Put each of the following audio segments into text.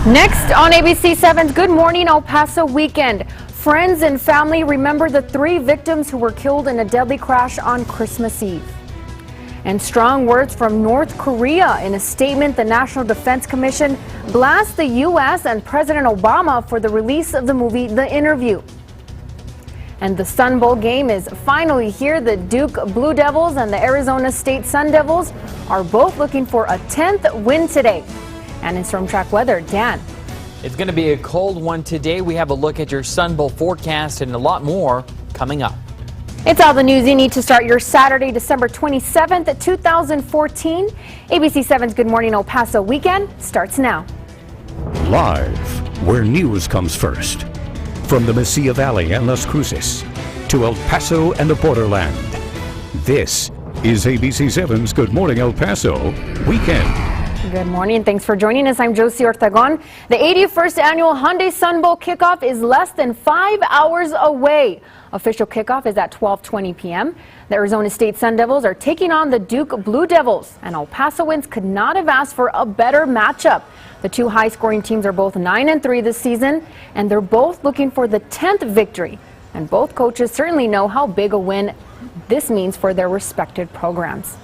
Next on ABC 7's Good Morning El Paso Weekend, friends and family remember the 3 victims who were killed in a deadly crash on Christmas Eve. And strong words from North Korea. In a statement, the National Defense Commission blasts the U.S. and President Obama for the release of the movie The Interview. And the Sun Bowl game is finally here. The Duke Blue Devils and the Arizona State Sun Devils are both looking for a 10th win today. And in Storm Track weather, Dan. It's going to be a cold one today. We have a look at your Sun Bowl forecast and a lot more coming up. It's all the news you need to start your Saturday, December 27th, 2014. ABC 7's Good Morning El Paso Weekend starts now. Live, where news comes first. From the Mesilla Valley and Las Cruces to El Paso and the borderland. This is ABC 7's Good Morning El Paso Weekend. Good morning. Thanks for joining us. I'm Josie Ortagon. The 81st annual Hyundai Sun Bowl kickoff is less than 5 hours away. Official kickoff is at 12:20 p.m. The Arizona State Sun Devils are taking on the Duke Blue Devils, and El Pasoans could not have asked for a better matchup. The 2 high-scoring teams are both 9-3 this season, and they're both looking for the 10th victory. And both coaches certainly know how big a win this means for their respected programs.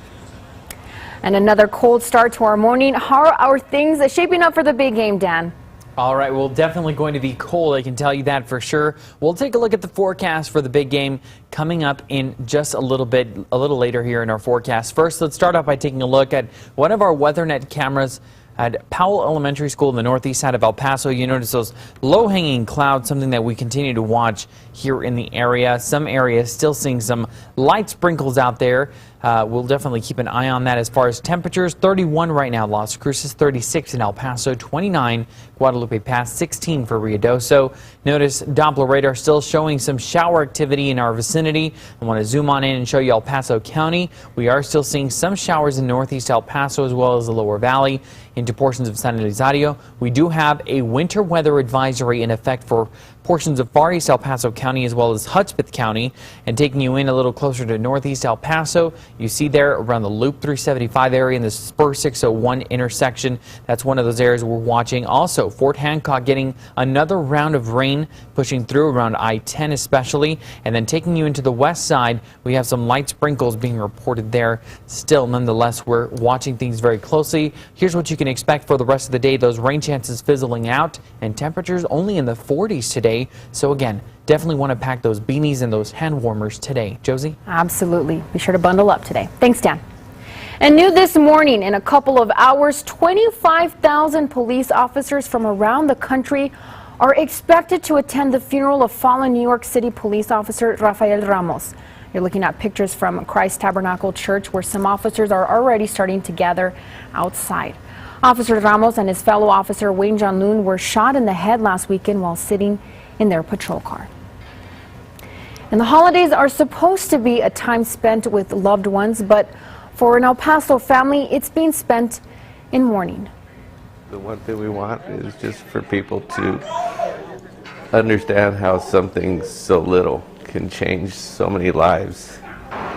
And another cold start to our morning. How are things shaping up for the big game, Dan? All right, well, definitely going to be cold, I can tell you that for sure. We'll take a look at the forecast for the big game coming up in just a little later here in our forecast. First, let's start off by taking a look at one of our WeatherNet cameras at Powell Elementary School in the northeast side of El Paso. You notice those low-hanging clouds, something that we continue to watch here in the area. Some areas still seeing some light sprinkles out there. We'll definitely keep an eye on that. As far as temperatures, 31 right now, Las Cruces, 36 in El Paso, 29 Guadalupe Pass, 16 for Ruidoso. Notice Doppler radar still showing some shower activity in our vicinity. I want to zoom on in and show you El Paso County. We are still seeing some showers in northeast El Paso as well as the lower valley into portions of San Elizario. We do have a winter weather advisory in effect for portions of far east El Paso County as well as Hudspeth County. And taking you in a little closer to northeast El Paso, you see there around the Loop 375 area in the Spur 601 intersection. That's one of those areas we're watching. Also, Fort Hancock getting another round of rain pushing through around I-10 especially. And then taking you into the west side, we have some light sprinkles being reported there. Still, nonetheless, we're watching things very closely. Here's what you can expect for the rest of the day. Those rain chances fizzling out and temperatures only in the 40s today. So again, definitely want to pack those beanies and those hand warmers today. Josie? Absolutely. Be sure to bundle up today. Thanks, Dan. And new this morning, in a couple of hours, 25,000 police officers from around the country are expected to attend the funeral of fallen New York City police officer Rafael Ramos. You're looking at pictures from Christ Tabernacle Church where some officers are already starting to gather outside. Officer Ramos and his fellow officer Wayne John Loon were shot in the head last weekend while sitting in their patrol car. And the holidays are supposed to be a time spent with loved ones, but for an El Paso family, it's being spent in mourning. The one thing we want is just for people to understand how something so little can change so many lives.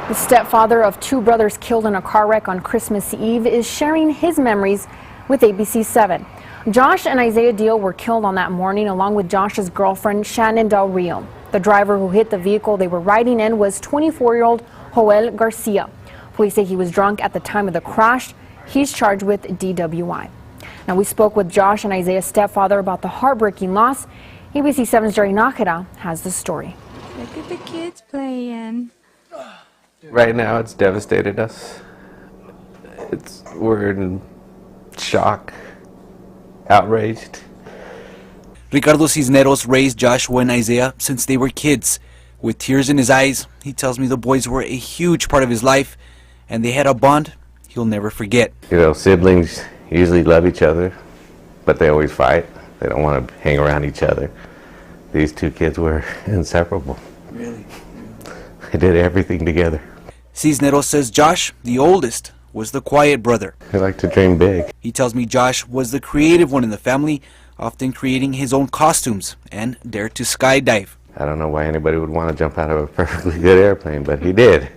The stepfather of 2 brothers killed in a car wreck on Christmas Eve is sharing his memories with ABC 7. Josh and Isaiah Deal were killed on that morning along with Josh's girlfriend Shannon Del Rio. The driver who hit the vehicle they were riding in was 24-year-old Joel Garcia. Police say he was drunk at the time of the crash. He's charged with DWI. Now, we spoke with Josh and Isaiah's stepfather about the heartbreaking loss. ABC 7's Jerry Nakira has the story. Look at the kids playing. Right now, it's devastated us. We're in shock, outraged. Ricardo Cisneros raised Joshua and Isaiah since they were kids. With tears in his eyes, he tells me the boys were a huge part of his life, and they had a bond he'll never forget. You know, siblings usually love each other, but they always fight. They don't want to hang around each other. These 2 kids were inseparable. Really? They did everything together. Cisneros says Josh, the oldest, was the quiet brother. They like to dream big. He tells me Josh was the creative one in the family, often creating his own costumes and dared to skydive. I don't know why anybody would want to jump out of a perfectly good airplane, but he did.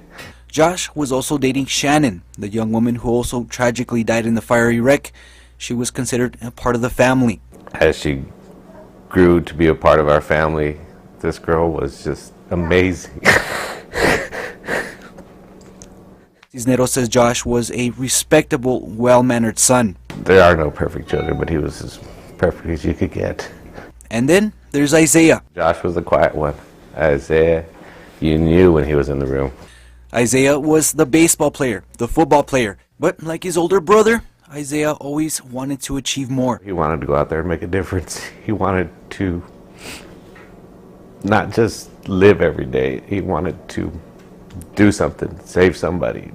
Josh was also dating Shannon, the young woman who also tragically died in the fiery wreck. She was considered a part of the family. as she grew to be a part of our family, this girl was just amazing. Cisneros says Josh was a respectable, well-mannered son. There are no perfect children, but he was as perfect as you could get. And then there's Isaiah. Josh was the quiet one. Isaiah, you knew when he was in the room. Isaiah was the baseball player, the football player. But like his older brother, Isaiah always wanted to achieve more. He wanted to go out there and make a difference. He wanted to not just live every day. He wanted to do something, save somebody,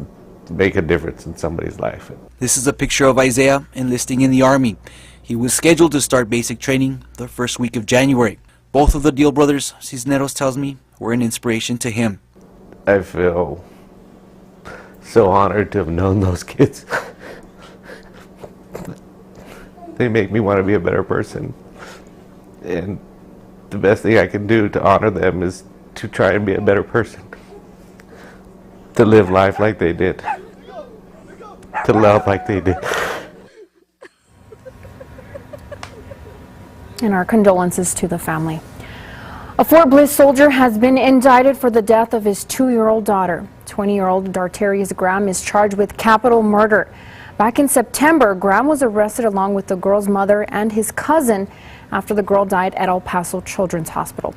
make a difference in somebody's life. This is a picture of Isaiah enlisting in the Army. He was scheduled to start basic training the first week of January. Both of the Deal brothers, Cisneros tells me, were an inspiration to him. I feel so honored to have known those kids. They make me want to be a better person. And the best thing I can do to honor them is to try and be a better person. To live life like they did. To love like they did. And our condolences to the family. A Fort Bliss soldier has been indicted for the death of his 2-year-old daughter. 20-year-old Dartarius Graham is charged with capital murder. Back in September, Graham was arrested along with the girl's mother and his cousin after the girl died at El Paso Children's Hospital.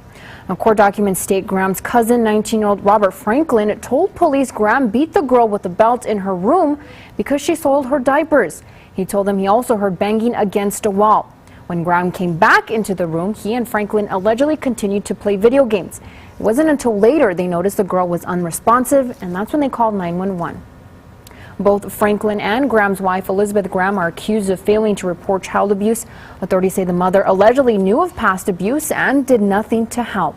Now, court documents state Graham's cousin, 19-year-old Robert Franklin, told police Graham beat the girl with a belt in her room because she soiled her diapers. He told them he also heard banging against a wall. When Graham came back into the room, he and Franklin allegedly continued to play video games. It wasn't until later they noticed the girl was unresponsive, and that's when they called 911. Both Franklin and Graham's wife, Elizabeth Graham, are accused of failing to report child abuse. Authorities say the mother allegedly knew of past abuse and did nothing to help.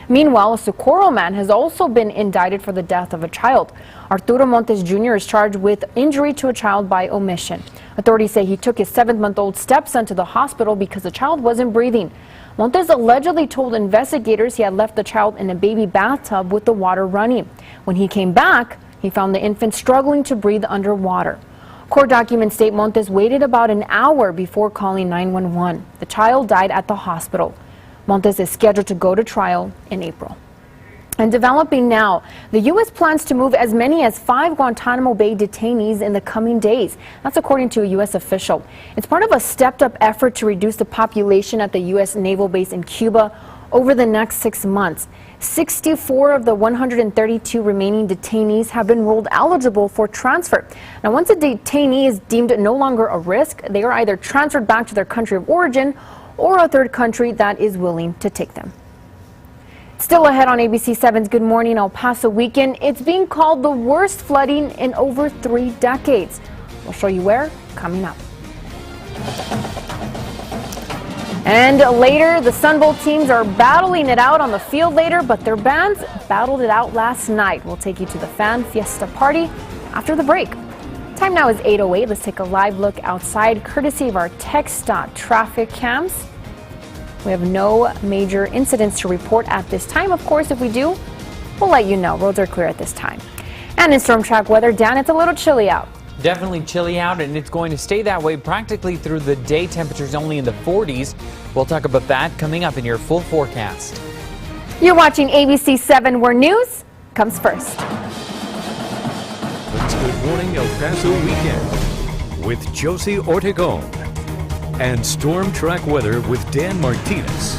Meanwhile, a Socorro man has also been indicted for the death of a child. Arturo Montes Jr. is charged with injury to a child by omission. Authorities say he took his 7-month-old stepson to the hospital because the child wasn't breathing. Montes allegedly told investigators he had left the child in a baby bathtub with the water running. When he came back, he found the infant struggling to breathe underwater. Court documents state Montes waited about an hour before calling 911. The child died at the hospital. Montes is scheduled to go to trial in April. And developing now, the U.S. plans to move as many as 5 Guantanamo Bay detainees in the coming days. That's according to a U.S. official. It's part of a stepped-up effort to reduce the population at the U.S. naval base in Cuba over the next 6 months. 64 of the 132 remaining detainees have been ruled eligible for transfer. Now, once a detainee is deemed no longer a risk, they are either transferred back to their country of origin or a third country that is willing to take them. Still ahead on ABC 7's Good Morning El Paso weekend, it's being called the worst flooding in over 3 decades. We'll show you where coming up. And later, the Sun Bowl teams are battling it out on the field later, but their bands battled it out last night. We'll take you to the fan fiesta party after the break. Time now is 8:08. Let's take a live look outside, courtesy of our TxDOT traffic cams. We have no major incidents to report at this time. Of course, if we do, we'll let you know. Roads are clear at this time. And in storm track weather, Dan, it's a little chilly out. Definitely chilly out, and it's going to stay that way practically through the day. Temperatures only in the 40s. We'll talk about that coming up in your full forecast. You're watching ABC 7, where news comes first. It's Good Morning El Paso Weekend with Josie Ortegon and Storm Track Weather with Dan Martinez.